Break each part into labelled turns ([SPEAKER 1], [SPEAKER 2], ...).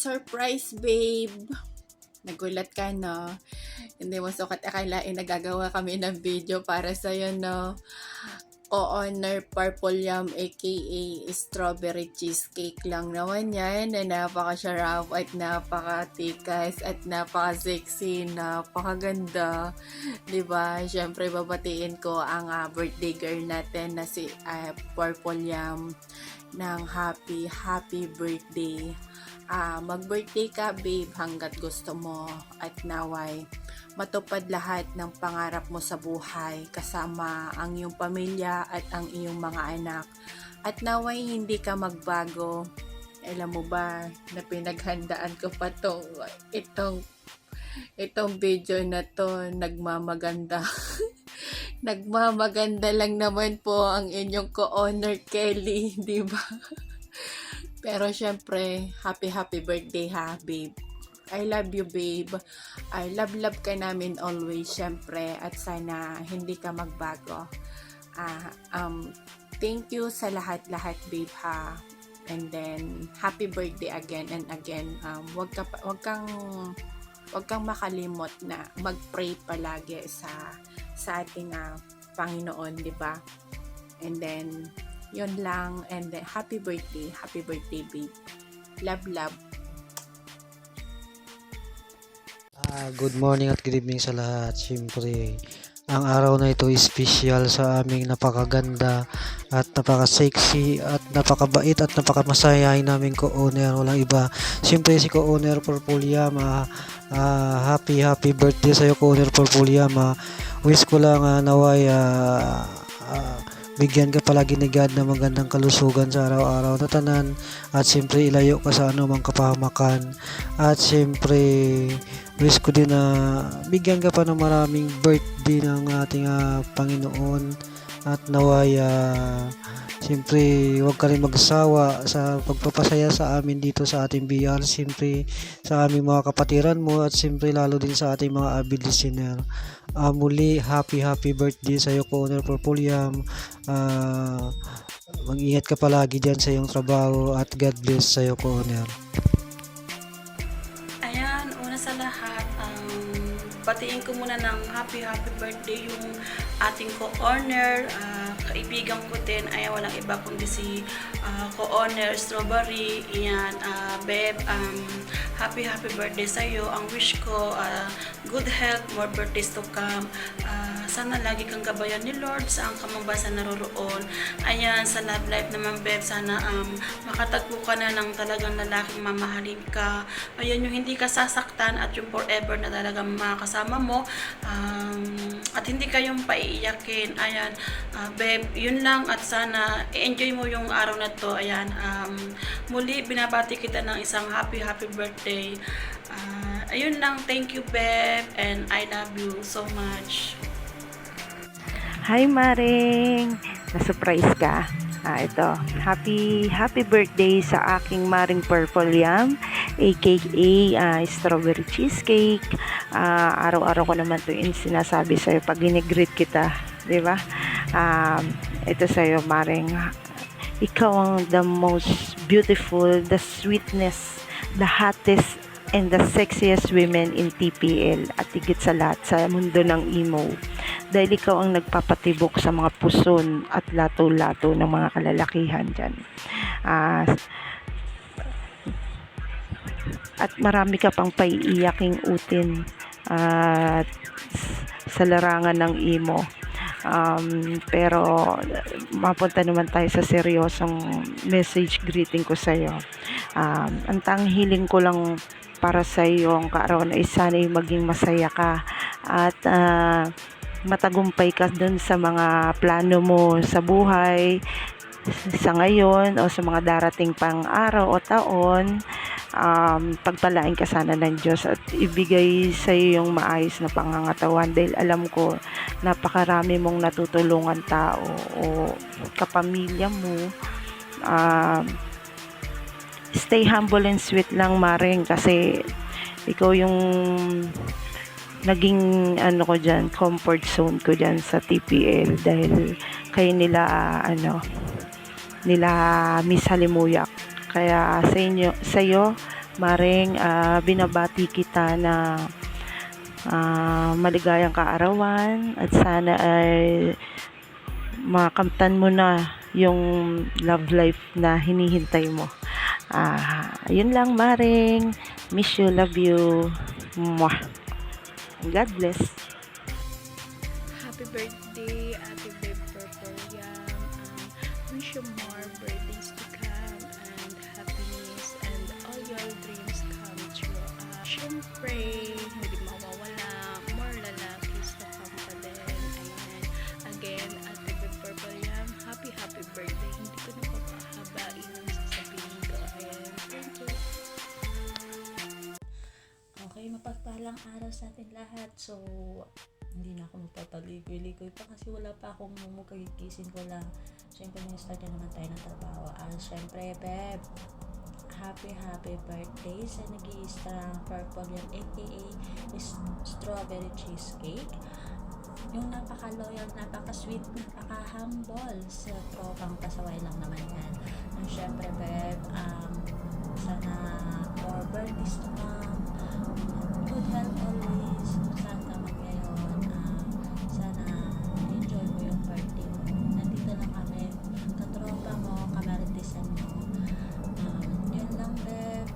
[SPEAKER 1] Surprise, babe. Nagulat ka, no? Hindi mo sukat akalain nagagawa kami ng video para sa'yo, no? Co-honor Purple Yum aka Strawberry Cheesecake lang naman yan na napaka-sarap at napaka-tikas at napaka-sexy, napakaganda. Diba? Siyempre, babatiin ko ang birthday girl natin na si Purple Yum ng happy birthday. Mag-birthday ka, babe, hanggat gusto mo at naway matupad lahat ng pangarap mo sa buhay kasama ang iyong pamilya at ang iyong mga anak at naway hindi ka magbago. Alam mo ba na pinaghandaan ko pa itong video na to, nagmamaganda. Nagmamaganda lang naman po ang inyong co-honor Kelly, di ba? Pero syempre, happy birthday ha, babe. I love you, babe. I love ka namin always, syempre. At sana hindi ka magbago. Thank you sa lahat, babe, ha. And then, happy birthday again and again. Wag kang makalimot na mag-pray palagi sa ating Panginoon, di ba? And then, yun lang. And then, happy birthday, babe. Love.
[SPEAKER 2] Good morning at good evening sa lahat. Siyempre, ang araw na ito is special sa aming napakaganda at napaka-sexy at napakabait at napakamasaya naming co-owner. Walang iba. Siyempre si co-owner Purple Yum. Happy birthday sa iyo, co-owner Purple Yum. Wish ko lang naway bigyan ka palagi ni God ng magandang kalusugan sa araw-araw na tanan at siyempre ilayo ka sa anumang kapahamakan at siyempre wish ko din na bigyan ka pa ng maraming birthday ng ating Panginoon at naway siyempre huwag ka rin magsawa sa pagpapasaya sa amin dito sa ating BR, siyempre sa aming mga kapatiran mo at siyempre lalo din sa ating mga avid listener. Muli, happy birthday sa iyo, co-owner Purple Yum. Mag-ingat ka palagi dyan sa iyong trabaho at God bless sa iyo, co-owner.
[SPEAKER 3] Ayan, una sa lahat, batiin ko muna ng happy birthday yung ating co-owner, kaibigan ko din, ay walang iba kundi si co-owner Strawberry. Ayan, babe, happy birthday sa iyo. Ang wish ko, good health, more birthdays to come. Sana lagi kang gabayan ni Lord saan ka man ba sa naroroon. Ayan, sa love life naman, babe, sana makatagpo ka na ng talagang lalaking mamahalin ka. Ayan, yung hindi ka sasaktan at yung forever na talagang makakasama mo at hindi kayong paiiyakin. Ayan, babe, yun lang at sana i-enjoy mo yung araw na to. Ayan, muli binabati kita ng isang happy birthday. Ayun lang, thank you, babe, and I love you so much.
[SPEAKER 4] Hi Maring, na-surprise ka. Ito, happy birthday sa aking Maring Purple Yum aka Strawberry Cheesecake. Araw-araw ko naman ito sinasabi sa'yo pag ginigreet kita, di ba? Ito sa'yo, Maring, ikaw ang the most beautiful, the sweetness, the hottest, and the sexiest women in TPL at higit sa lahat sa mundo ng emo. Dahil ikaw ang nagpapatibok sa mga puson at lato-lato ng mga kalalakihan dyan. At marami ka pang paiiyaking utin at sa larangan ng emo. Pero mapunta naman tayo sa seryosong message greeting ko sa'yo. Ang tanghiling ko lang para sa iyo ang kaarawan ay sana'y maging masaya ka at matagumpay ka dun sa mga plano mo sa buhay sa ngayon o sa mga darating pang araw o taon. Pagpalain ka sana ng Diyos at ibigay sa iyo yung maayos na pangangatawan dahil alam ko napakarami mong natutulungan tao o kapamilya mo. Stay humble and sweet lang, Maring, kasi ikaw yung naging ko dyan, comfort zone ko dyan sa TPL dahil kayo nila Miss Halimuyak. Kaya sa iyo Maring, binabati kita na maligayang kaarawan at sana ay makamtan mo na yung love life na hinihintay mo. Yun lang, Maring. Miss you, love you. Mwah. God bless.
[SPEAKER 3] Happy birthday, Ate Babe Purple Yam. Wish you more birthdays to come and happiness and all your dreams come true. Syempre, hindi mawawala. More lalakis to come pa din. Ayan. Again, Ate Babe Purple Yam, happy birthday. Hindi ko na papahabain ang sasabihin ko. Ayan. Thank you.
[SPEAKER 5] Okay, mapagpalang araw sa atin lahat. So, hindi na ako magpapaligoy-ligoy pa kasi wala pa akong mumukagigising ko lang. Siyempre, start na naman tayo ng trabaho. Siyempre, Beb, happy birthday sa nag-i-strong Purple Yam, aka strawberry cheesecake. Yung napaka-loyal, napaka-sweet, napaka-humble sa tropang pasaway lang naman yan. And syempre, Beb, sana more birthdays to come. Good health always. Saan ka man ngayon. Sana enjoy mo yung birthday mo. Nandito lang kami. Katropa mo, kamaritisan mo. Yun lang, Beb.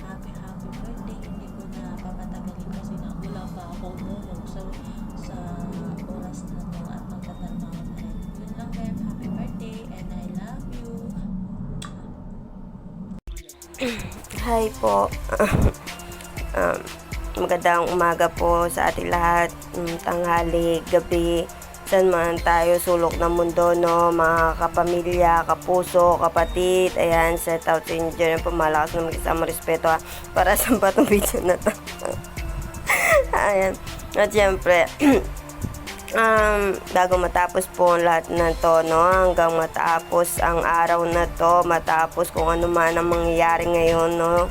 [SPEAKER 5] Happy birthday. Hindi ko na papatagalin kasi wala pa ako umulog sa oras na to at magtatanong na rin. Yun lang, Beb. Happy birthday and I love you.
[SPEAKER 6] Hi po. Magandang umaga po sa ating lahat, tanghali, gabi, saan man tayo sulok ng mundo, no, mga kapamilya, kapuso, kapatid, ayan, set out sa inyo dyan, pumalakas na mag-isama respeto para sa batong video na to. Ayan, at syempre, bago matapos po ang lahat na to, no, hanggang matapos ang araw na to, matapos kung ano man ang mangyayari ngayon, no,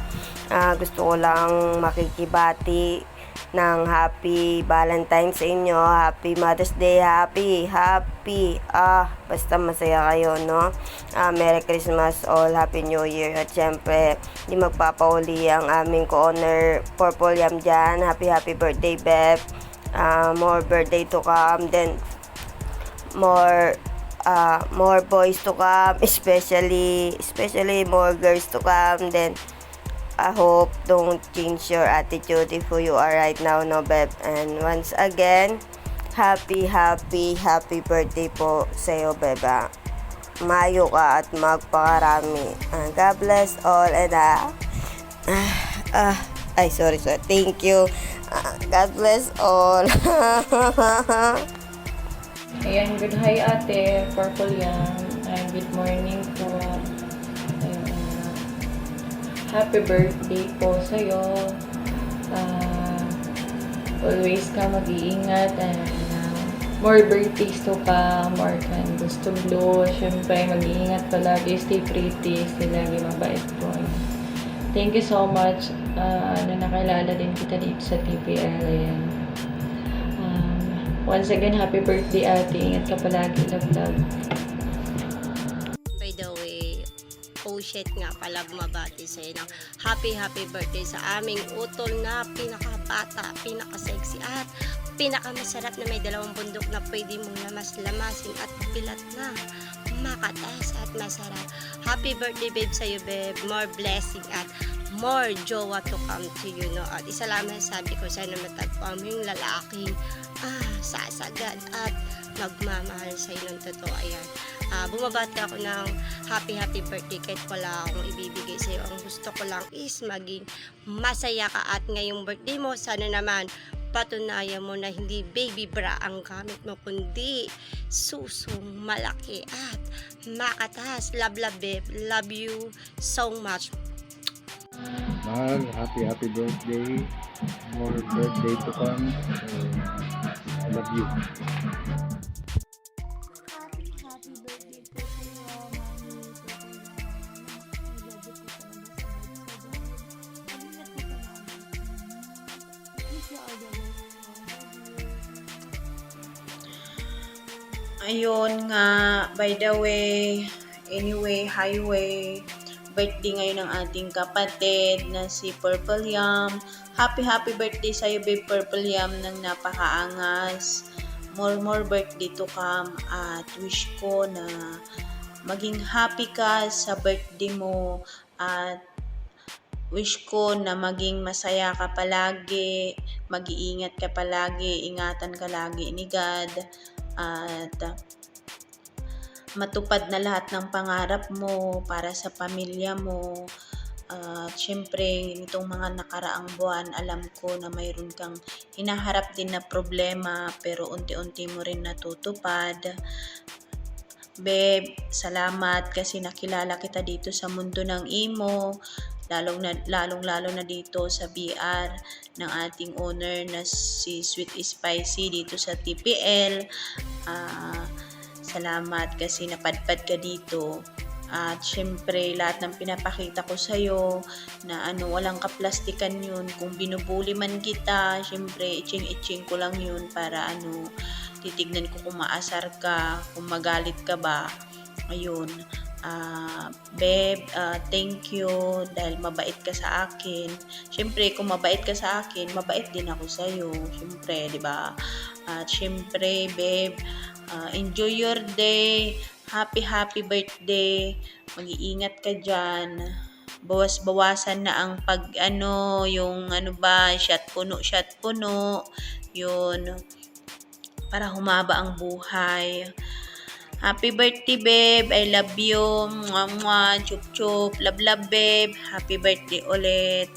[SPEAKER 6] gusto ko lang makikibati ng happy Valentine's sa inyo, happy Mother's Day, happy, basta masaya kayo, no, Merry Christmas all, Happy New Year, at syempre, di magpapauli ang aming co-owner Purple Yam dyan, happy birthday, Beb, more birthday to come, then more boys to come, especially more girls to come, then I hope don't change your attitude if who you are right now, no, Beb. And once again, happy birthday po sa'yo, Beba. Mayo ka at magpakarami. God bless all and sorry. Thank you. God bless all.
[SPEAKER 7] Ayan, good hi ate, Purple Yam. Good morning po. Happy birthday po sa'yo. Always ka mag-iingat and more birthdays to come, more candles to blow. Siyempre, mag-iingat palagi, stay pretty, stay lagi mabait po. Thank you so much na nakilala din kita dito sa TPL. Ayan. Once again, happy birthday ate. Ingat ka palagi. Love.
[SPEAKER 8] By the way, Pushit nga pala bumabati sa'yo ng happy birthday sa aming utol na pinakabata, pinakasexy at pinakamasarap na may 2 bundok na pwede mong lamasin at bilat na makatas at masarap. Happy birthday babe sa'yo babe, more blessing at more jowa to come to you, no? At isa lamang sabi ko, sana matagpuan mo yung lalaking sasagad at magmamahal sa'yo ng totoo. Ayan. Bumabati ako ng happy birthday kahit wala akong ibibigay sa'yo. Ang gusto ko lang is maging masaya ka at ngayong birthday mo, sana naman patunayan mo na hindi baby bra ang gamit mo, kundi susong malaki at makatas. Love babe. Love you so much.
[SPEAKER 9] Mahal, happy birthday. More birthday to come. I love you.
[SPEAKER 5] Happy birthday po sa iyo, Mami. Ingat po sa Mami. Wish you all the best.
[SPEAKER 3] Ayun nga, by the way, anyway, highway, birthday ngayon ng ating kapatid na si Purple Yam. Happy birthday sa'yo, babe Purple Yam, ng napakaangas. More birthday to come at wish ko na maging happy ka sa birthday mo at wish ko na maging masaya ka palagi, mag-iingat ka palagi, ingatan ka lagi ni God at matupad na lahat ng pangarap mo para sa pamilya mo. Syempre, itong mga nakaraang buwan, alam ko na mayroon kang hinaharap din na problema pero unti-unti mo rin natutupad. Babe, salamat kasi nakilala kita dito sa mundo ng imo, lalong-lalo na dito sa BR ng ating owner na si Sweet Spicy dito sa TPL. Salamat kasi napadpad ka dito. At syempre, lahat ng pinapakita ko sa'yo na walang kaplastikan yun. Kung binubuli man kita, syempre, itching ko lang yun para titignan ko kung maasar ka, kung magalit ka ba. Ayun. Babe, thank you dahil mabait ka sa akin. Syempre, kung mabait ka sa akin, mabait din ako sa'yo. Syempre, di ba? At syempre, babe, enjoy your day. Happy birthday. Mag-iingat ka dyan. Bawas-bawasan na ang shot puno. Yun. Para humaba ang buhay. Happy birthday, babe. I love you. Mwah, mwah. Chup, chup. Love, babe. Happy birthday ulit.